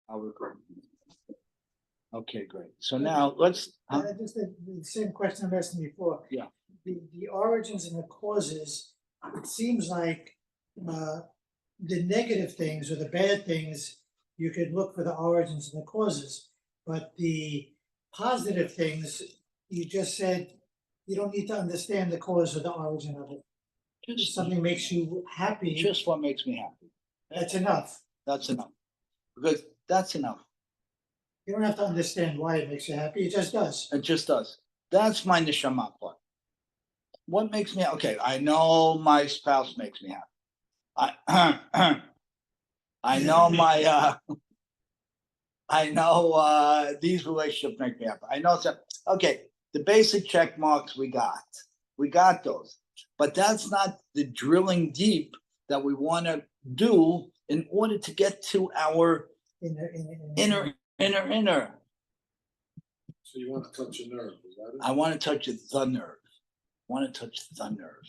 I'll record. Okay, great. So now let's. Just the same question I asked before. Yeah. The origins and the causes, it seems like the negative things or the bad things, you could look for the origins and the causes. But the positive things, you just said you don't need to understand the cause or the origin of it. If something makes you happy, Just what makes me happy. that's enough. That's enough. Because that's enough. You don't have to understand why it makes you happy. It just does. It just does. That's my neshama part. What makes me okay? I know my spouse makes me happy. I know my I know these relationships make me happy. I know some. Okay, the basic check marks we got those, but that's not the drilling deep that we want to do in order to get to our inner. So you want to touch a nerve, is that it? I want to touch the nerve. I want to touch the nerve,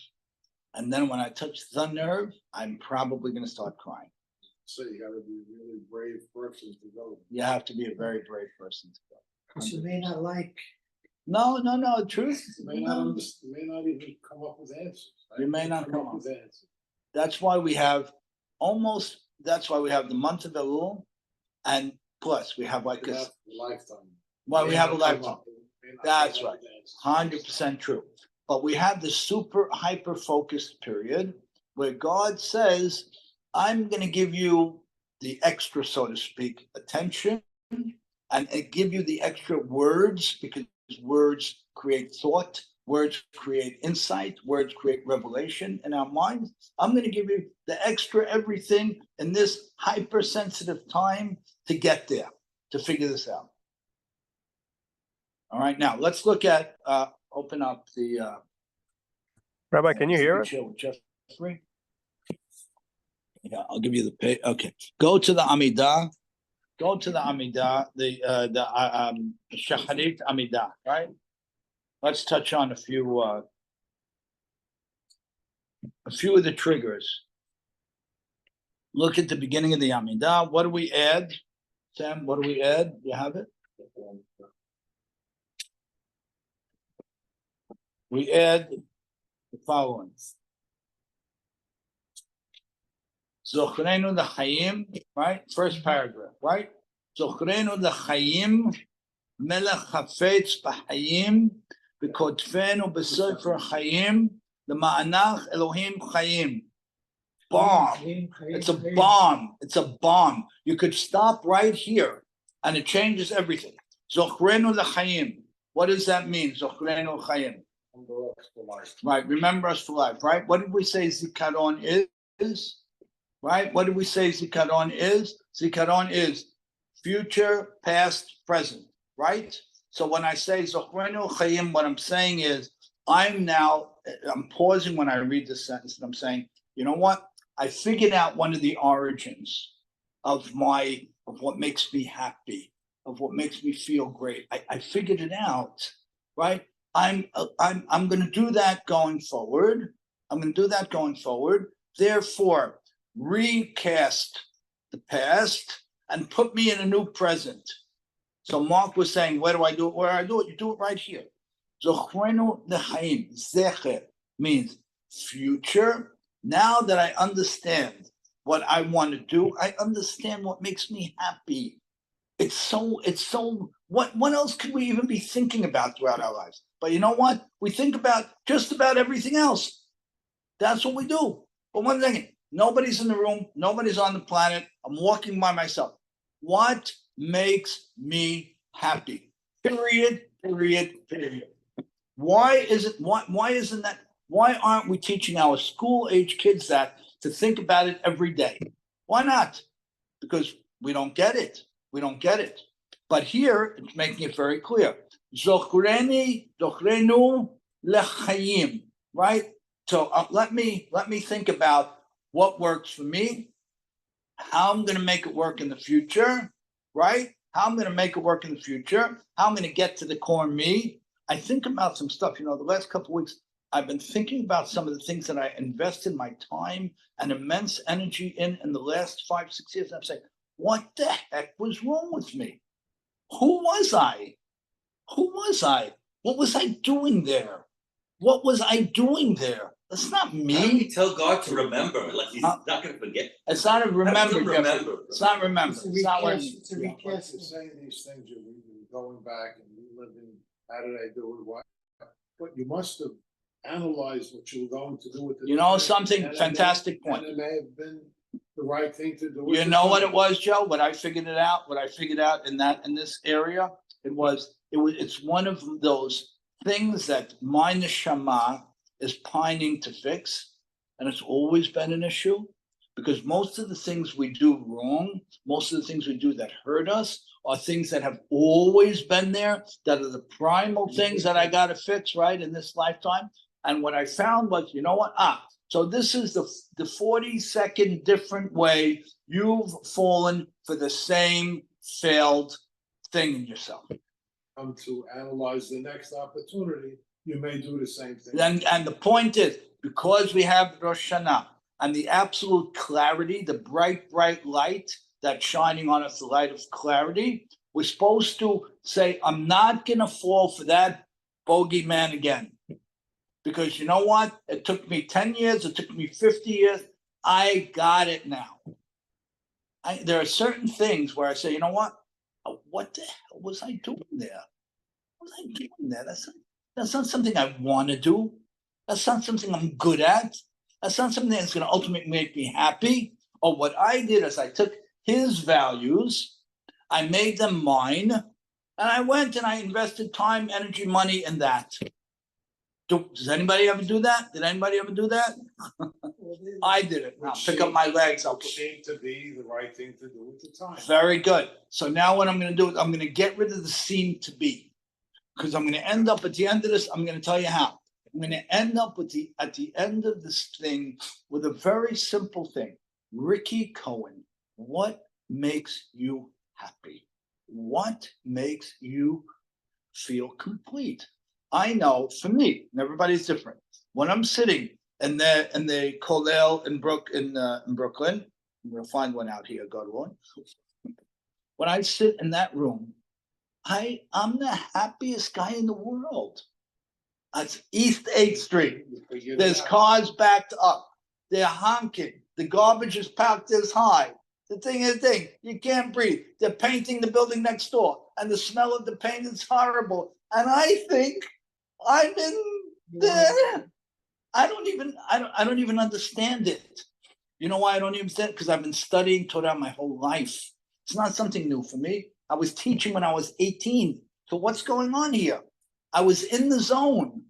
and then when I touch the nerve, I'm probably going to start crying. So you got to be a really brave person to go. You have to be a very brave person to go. Because you may not like. No. Truth. You may not understand, you may not even come up with answers. Right? You may not come up with answers. That's why we have that's why we have the month of Elul, and plus we have like this lifetime. Well, we have a lifetime. That's right. 100% true. But we have the super hyper focused period where God says, I'm going to give you the extra, so to speak, attention and give you the extra words, because words create thought, words create insight, words create revelation in our minds. I'm going to give you the extra everything in this hypersensitive time to get there, to figure this out. All right, now let's look at, open up the. Rabbi, can you hear us? Jeffrey? Yeah, I'll give you the page. Okay, go to the Amidah. Go to the Amidah, the Shacharit Amidah, right? Let's touch on a few of the triggers. Look at the beginning of the Amidah. What do we add? Sam, what do we add? You have it? We add the following. Zochrenu l'chaim, right? First paragraph, right? Zochrenu l'chaim, melech hafetz b'chaim, v'kotfenu b'sefer chaim, l'ma'anach Elohim chaim. Bomb. It's a bomb. It's a bomb. You could stop right here, and it changes everything. Zochrenu l'chaim. What does that mean? Zochrenu l'chaim. Right, remember us for life, right? What did we say Zikaron is? Right? What did we say Zikaron is? Zikaron is future, past, present, right? So when I say Zochrenu Chayim, what I'm saying is I'm pausing when I read this sentence and I'm saying, you know what? I figured out one of the origins of what makes me happy, of what makes me feel great. I figured it out, right? I'm going to do that going forward. Therefore, recast the past and put me in a new present. So Mark was saying, where do I do it? Where I do it? You do it right here. Zochrenu l'chaim. Zecher means future. Now that I understand what I want to do, I understand what makes me happy. It's so, what else could we even be thinking about throughout our lives? But you know what? We think about just about everything else. That's what we do. But one thing, nobody's in the room. Nobody's on the planet. I'm walking by myself. What makes me happy? Period. Why isn't that? Why aren't we teaching our school-age kids that to think about it every day? Why not? Because we don't get it. But here, it's making it very clear. Zochrenu l'chaim, right? So let me think about what works for me, how I'm going to make it work in the future, right? How I'm going to make it work in the future, how I'm going to get to the core me. I think about some stuff, the last couple of weeks, I've been thinking about some of the things that I invested my time and immense energy in the last 5-6 years. And I'm saying, what the heck was wrong with me? Who was I? Who was I? What was I doing there? What was I doing there? That's not How do me. we tell God to remember? Like he's not gonna forget. It's not a remember, How do you Jeffrey. remember? It's not remember. It's a It's not recast, it's a Once recast. you're saying these things, you're going back and reliving, how did I do it, what? But you must have analyzed what you were going to do with the. You know time, something? and it Fantastic may- point. And it may have been the right thing to do. at You the know what time. it was, Joe? What I figured out in this area, it's one of those things that my neshama is pining to fix. And it's always been an issue because most of the things we do wrong, most of the things we do that hurt us are things that have always been there, that are the primal things that I got to fix, right, in this lifetime. And what I found was, you know what? So this is the 42nd different way you've fallen for the same failed thing in yourself. Come to analyze the next opportunity, you may do the same thing. And the point is, because we have Rosh Hashanah and the absolute clarity, the bright, bright light that's shining on us, the light of clarity, we're supposed to say, I'm not going to fall for that bogeyman again. Because you know what? It took me 10 years, it took me 50 years. I got it now. There are certain things where I say, you know what? What the hell was I doing there? What was I doing there? That's not something I want to do. That's not something I'm good at. That's not something that's going to ultimately make me happy. Or what I did is I took his values, I made them mine, and I went and I invested time, energy, money in that. Does anybody ever do that? Did anybody ever do that? I did it. Now pick up my legs. Which seemed to be the right thing to do at the time. Very good. So now what I'm going to do is I'm going to get rid of the seem to be, because I'm going to end up at the end of this. I'm going to tell you how. I'm going to end up at the end of this thing with a very simple thing. Ricky Cohen, what makes you happy? What makes you feel complete? I know for me, and everybody's different. When I'm sitting in the Kollel in Brooklyn, I'm going to find one out here, God willing. When I sit in that room, I'm the happiest guy in the world. That's East 8th Street. There's cars backed up. They're honking. The garbage is packed this high. The thing, you can't breathe. They're painting the building next door, and the smell of the paint is horrible. And I think I'm in there. I don't even understand it. You know why I don't even understand it? Because I've been studying Torah my whole life. It's not something new for me. I was teaching when I was 18. So what's going on here? I was in the zone,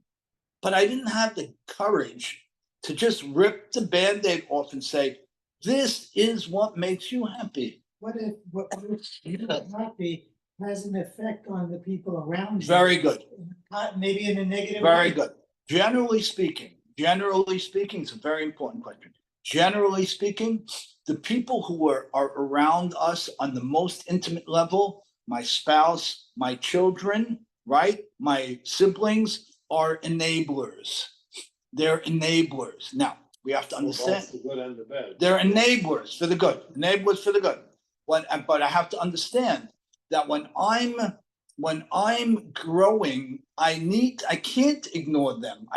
but I didn't have the courage to just rip the Band-Aid off and say, this is what makes you happy. What if what makes you happy has an effect on the people around you? Very good. Maybe in a negative Very way. good. Generally speaking, it's a very important question. Generally speaking, the people who are around us on the most intimate level, my spouse, my children, right? My siblings are enablers. They're enablers. Now, we have to understand. Both the good and the bad. They're enablers for the good. Enablers for the good. But I have to understand that when I'm growing, I can't ignore them.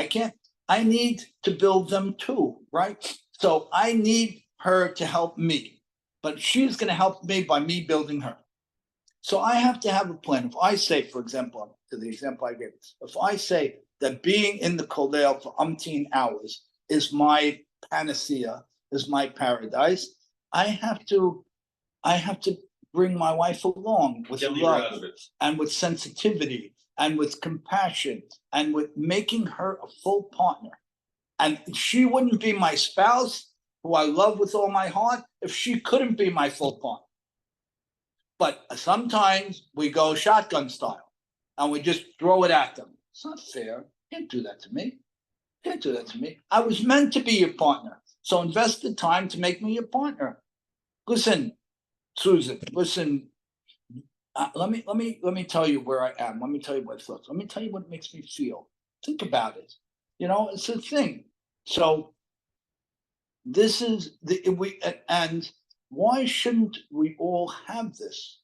I need to build them too, right? So I need her to help me, but she's going to help me by me building her. So I have to have a plan. If I say, for example, to the example I gave, if I say that being in the kollel for umpteen hours is my panacea, is my paradise, I have to bring my wife along with love and with sensitivity and with compassion and with making her a full partner. And she wouldn't be my spouse, who I love with all my heart, if she couldn't be my full partner. But sometimes we go shotgun style and we just throw it at them. It's not fair. You can't do that to me. You can't do that to me. I was meant to be your partner. So invest the time to make me your partner. Listen, Susan, listen, let me tell you where I am. Let me tell you what thoughts. Let me tell you what makes me feel. Think about it. You know, it's a thing. So this is Why shouldn't we all have this?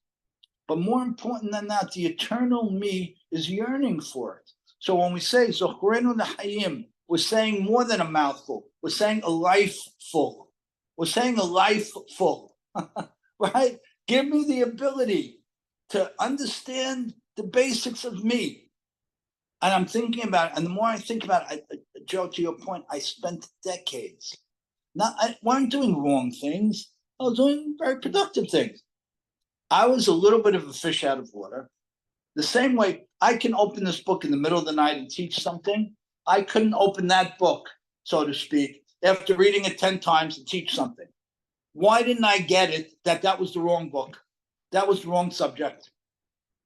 But more important than that, the eternal me is yearning for it. So when we say Zochrenu L'Chaim, we're saying more than a mouthful. We're saying a life full. We're saying a life full, right? Give me the ability to understand the basics of me. And I'm thinking about it, and the more I think about it, Joe, to your point, I spent decades. I weren't doing wrong things. I was doing very productive things. I was a little bit of a fish out of water. The same way I can open this book in the middle of the night and teach something, I couldn't open that book, so to speak, after reading it 10 times and teach something. Why didn't I get it that was the wrong book? That was the wrong subject.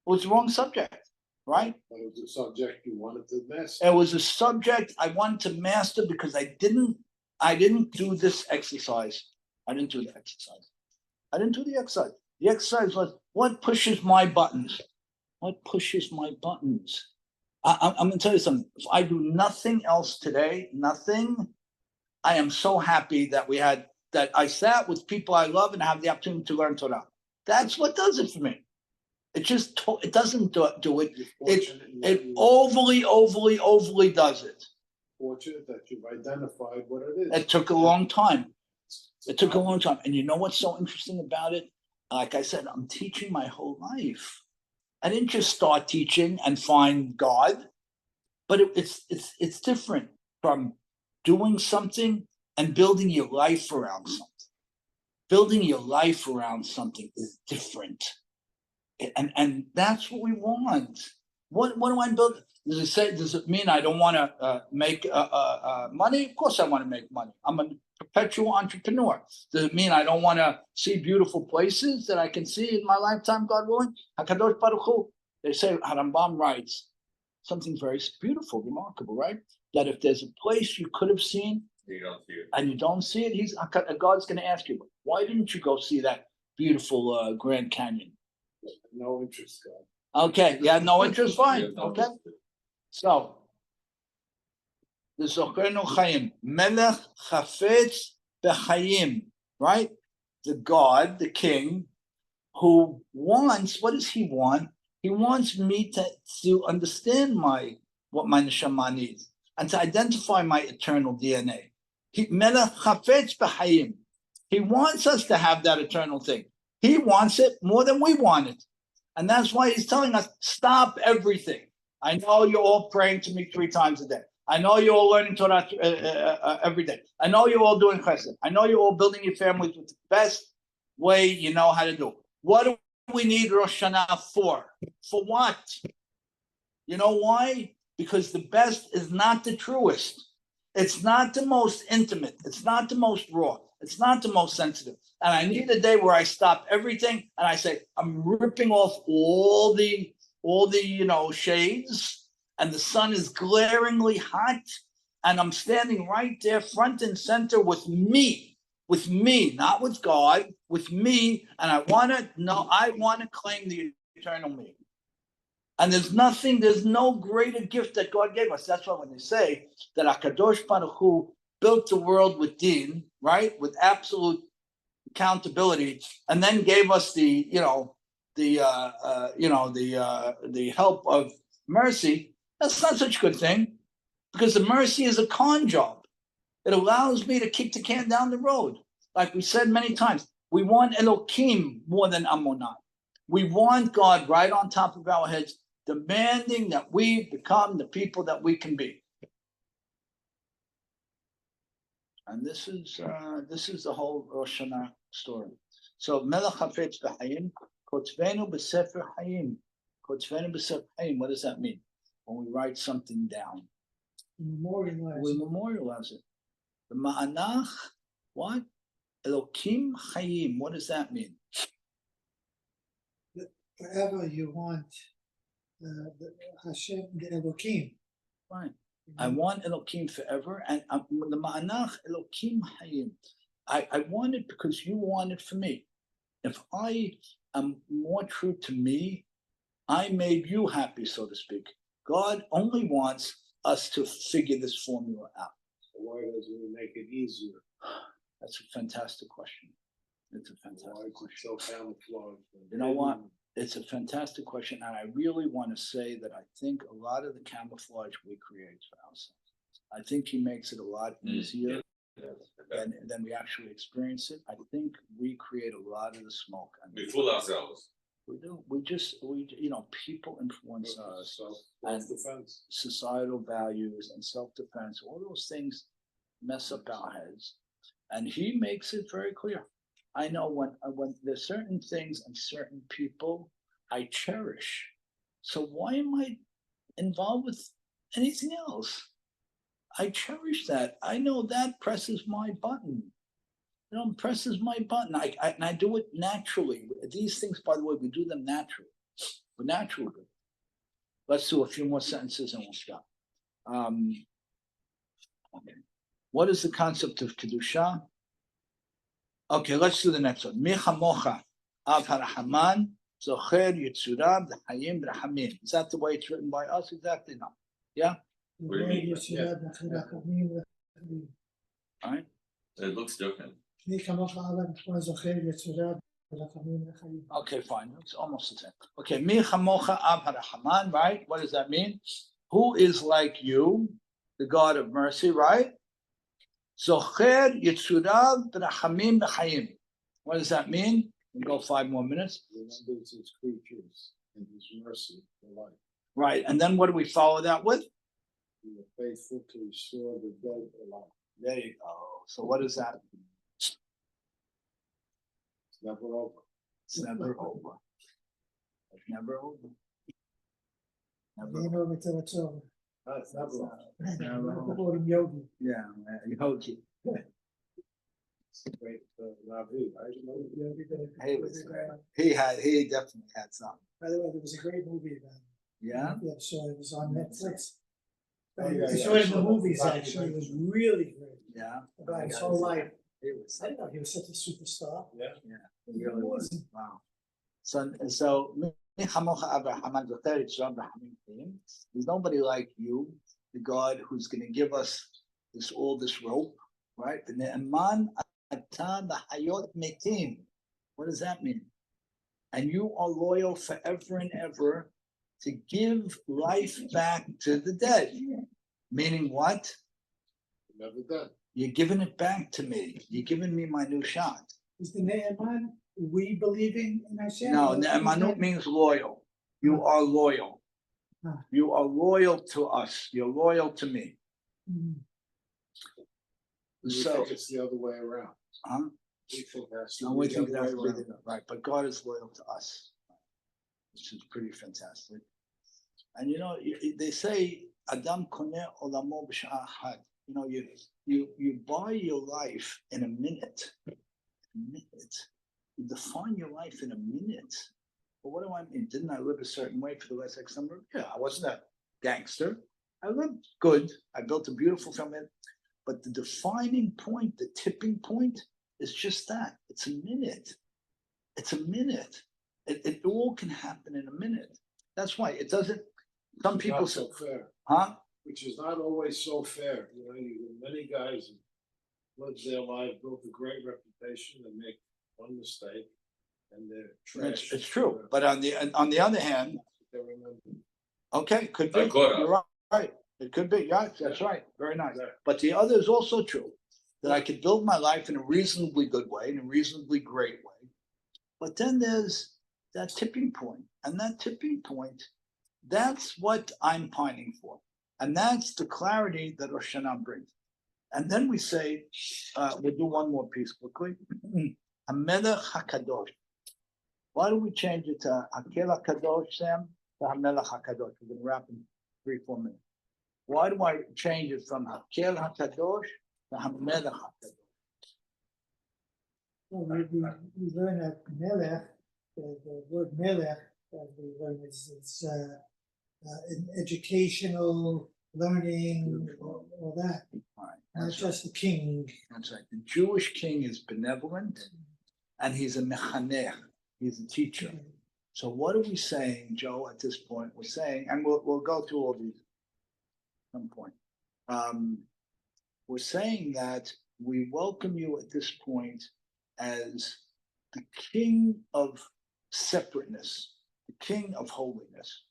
It was the wrong subject, right? But it was a subject you wanted to master. It was a subject I wanted to master because I didn't do this exercise. I didn't do the exercise. The exercise was, what pushes my buttons? What pushes my buttons? I'm going to tell you something. If I do nothing else today, nothing, I am so happy that I sat with people I love and have the opportunity to learn Torah. That's what does it for me. It doesn't do it. It overly does it. Fortunate that you've identified what it is. It took a long time. And you know what's so interesting about it? Like I said, I'm teaching my whole life. I didn't just start teaching and find God, but it's different from doing something and building your life around something. Building your life around something is different. And that's what we want. What do I build? Does it mean I don't want to make money? Of course I want to make money. I'm a perpetual entrepreneur. Does it mean I don't want to see beautiful places that I can see in my lifetime, God willing? HaKadosh Baruch Hu, they say, Harambam writes, something very beautiful, remarkable, right? That if there's a place you could have seen You don't see it. and you don't see it, God's going to ask you, why didn't you go see that beautiful Grand Canyon? No interest, God. Okay, yeah, no interest, fine. Okay. So, the Zochenu Chaim, Melech Chafetz B'Chaim, right? The God, the king, who wants, what does he want? He wants me to understand what my neshama needs and to identify my eternal DNA. Melech Chafetz B'Chaim. He wants us to have that eternal thing. He wants it more than we want it. And that's why he's telling us, stop everything. I know you're all praying to me 3 times a day. I know you're all learning Torah every day. I know you're all doing chesed. I know you're all building your families with the best way you know how to do. What do we need Rosh Hashanah for? For what? You know why? Because the best is not the truest. It's not the most intimate. It's not the most raw. It's not the most sensitive. And I need a day where I stop everything and I say, I'm ripping off all the shades, and the sun is glaringly hot, and I'm standing right there front and center with me, not with God, with me, and I want to claim the eternal me. And there's no greater gift that God gave us. That's why when they say that HaKadosh Baruch Hu built the world with din, right, with absolute accountability, and then gave us the help of mercy, that's not such a good thing, because the mercy is a con job. It allows me to kick the can down the road. Like we said many times, we want Elohim more than Amonah. We want God right on top of our heads, demanding that we become the people that we can be. And this is the whole Rosh Hashanah story. So Melech Hafetz B'Chaim, Kotvenu B'Sefer Hayim. Kotvenu B'Sefer Hayim. What does that mean? When we write something down, we memorialize it. The Ma'anach, what? Elokim Hayim. What does that mean? Forever you want Hashem, the Elokim. Right. I want Elokim forever, and the Ma'anach Elokim Hayim. I want it because you want it for me. If I am more true to me, I made you happy, so to speak. God only wants us to figure this formula out. So why doesn't he make it easier? That's a fantastic question. It's a Why fantastic is it question. so camouflaged? You know what? It's a fantastic question, and I really want to say that I think a lot of the camouflage we create for ourselves. I think he makes it a lot easier than we actually experience it. I think we create a lot of the smoke. We fool ourselves. We do. People influence us, and Self-defense. societal values and self-defense. All those things mess up our heads, and he makes it very clear. I know when there's certain things and certain people I cherish. So why am I involved with anything else? I cherish that. I know that presses my button. Presses my button. And I do it naturally. These things, by the way, we do them naturally. We're naturally good. Let's do a few more sentences and we'll stop. Okay. What is the concept of Kedusha? Okay, let's do the next one. Micha mocha av harahaman zocher yitzurav d'chayim d'rahamim. Is that the way it's written by us? Exactly not. Yeah? What do you mean? All right. It looks different. Okay, fine. It's almost the same. Okay, Micha mocha av harahaman, right? What does that mean? Who is like you, the God of mercy, right? Zocher yitzurav d'rachamim d'chayim. What does that mean? We go 5 more minutes. Remembers his creatures and his mercy for life. Right, and then what do we follow that with? You are faithful to restore the dead alive. There you go. So what is that? It's never over. It's never over. It's never over. Never over. Never till it's over. No, it's never over. Never over. Quoting Yogi. Yeah, Yogi. It's a great Navi, right? Yogi did a- He was great. He definitely had some. By the way, there was a great movie about him. Yeah. Yeah, so it was on Netflix. Oh, yeah, I yeah. saw it in the movies actually, it was really great. Yeah. About his whole life. He was. I didn't know he was such a superstar. Yeah. He really was. Wow. So there's nobody like you, the God who's going to give us all this rope, right? What does that mean? And you are loyal forever and ever to give life back to the dead. Meaning what? Never done. You're giving it back to me. You're giving me my new shot. Is the Ne'eman we believing in Hashem? No, Or is Ne'emanut that- means loyal. You are loyal. Huh. You are loyal to us. You're loyal to me. Mhm. We So, think it's the other way around. huh? We think that's the No, we other think way that's around. right, but God is loyal to us, which is pretty fantastic. And they say Adam koneh olamo b'sha'ah achad. You buy your life in a minute. You define your life in a minute. But what do I mean? Didn't I live a certain way for the last X number? Yeah, I wasn't a gangster. I lived good. I built a beautiful family. But the defining point, the tipping point, is just that. It's a minute. It's a minute. It all can happen in a minute. That's why it doesn't. Some It's people not say, so fair, huh? which is not always so fair. Many guys live their life, built a great reputation, and make one mistake, and they're trash. It's true. But on the other hand, They remember. okay, could be. Like Korah. You're right. It could be. Yeah, that's right. Very nice. Right. But the other is also true, that I could build my life in a reasonably good way, in a reasonably great way. But then there's that tipping point. And that tipping point, that's what I'm pining for. And that's the clarity that Rosh Hashanah brings. And then we say, we'll do one more piece quickly. HaMelech HaKadosh. Why do we change it to Hakel HaKadosh, Sam, to HaMelech HaKadosh? We're going to wrap in 3-4 minutes. Why do I change it from Hakel HaKadosh to HaMelech HaKadosh? Well, we learn that Melech, the word Melech, that we learn is an educational learning, all that, All right, not that's right. just the king. That's right. The Jewish king is benevolent, and he's a mechanech. He's a teacher. So what are we saying, Joe? At this point, we're saying, and we'll go through all these at some point. We're saying that we welcome you at this point as the king of separateness, the king of holiness.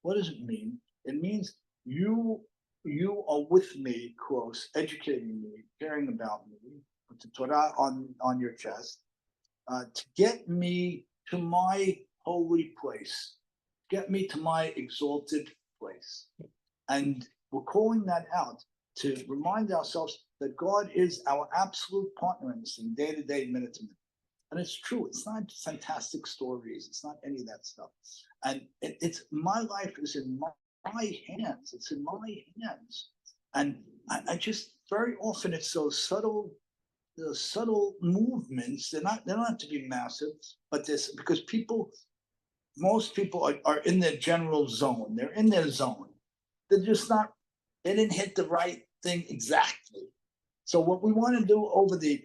What does it mean? It means you are with me, close, educating me, caring about me, with the Torah on your chest, to get me to my holy place, get me to my exalted place. And we're calling that out to remind ourselves that God is our absolute partner in this thing, day to day, minute to minute. And it's true. It's not fantastic stories. It's not any of that stuff. And it's my life is in my hands. It's in my hands. And I just very often it's those subtle movements. They don't have to be massive, but this because most people are in their general zone. They're in their zone. They're just not. They didn't hit the right thing exactly. So what we want to do over the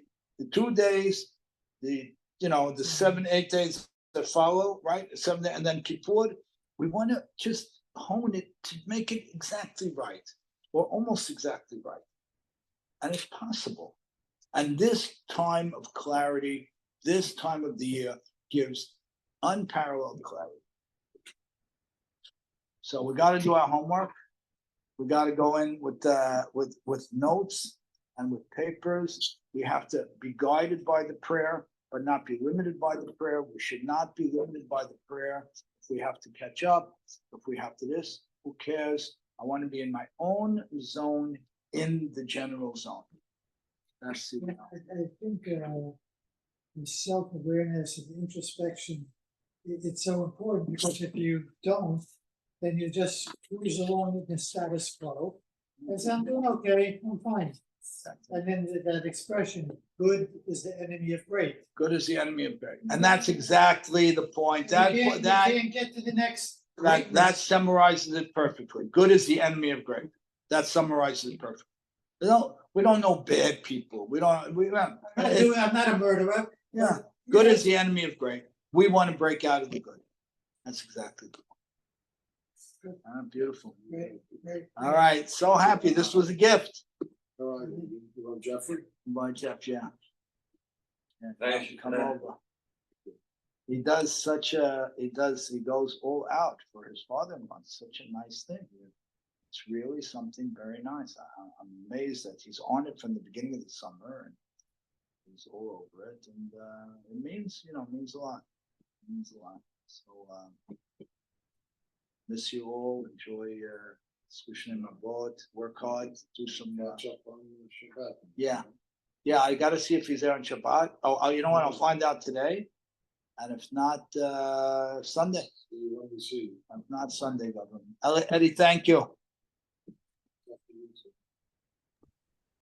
2 days, the 7, 8 days that follow, right? 7 days, and then Kippur, we want to just hone it to make it exactly right, or almost exactly right. And it's possible. And this time of clarity, this time of the year gives unparalleled clarity. So we got to do our homework. We got to go in with notes and with papers. We have to be guided by the prayer, but not be limited by the prayer. We should not be limited by the prayer. If we have to catch up, if we have to this, who cares? I want to be in my own zone, in the general zone. That's the, I think the self-awareness and introspection, it's so important because if you don't, then you just cruise along with the status quo. And say, I'm doing okay, I'm fine. And then that expression, good is the enemy of great. good is the enemy of great. And that's exactly the point. You can't get to the next. That summarizes it perfectly. Good is the enemy of great. That summarizes it perfectly. We don't know bad people. I'm not a murderer. Yeah, good is the enemy of great. We want to break out of the good. That's exactly the point. Beautiful. Great. All right, so happy. This was a gift. All right, you want Jeffrey? By Jeff, yeah. Thank you. Come over. He goes all out for his father-in-law. It's such a nice thing. It's really something very nice. I'm amazed that he's on it from the beginning of the summer and he's all over it. And it means a lot. It means a lot. So miss you all. Enjoy Swishnim Abot. Work hard. Do some Catch up on Shabbat. Yeah, I got to see if he's there on Shabbat. Oh, you know what? I'll find out today. And if not, Sunday. Let me see. If not Sunday, Governor. Eddie, thank you.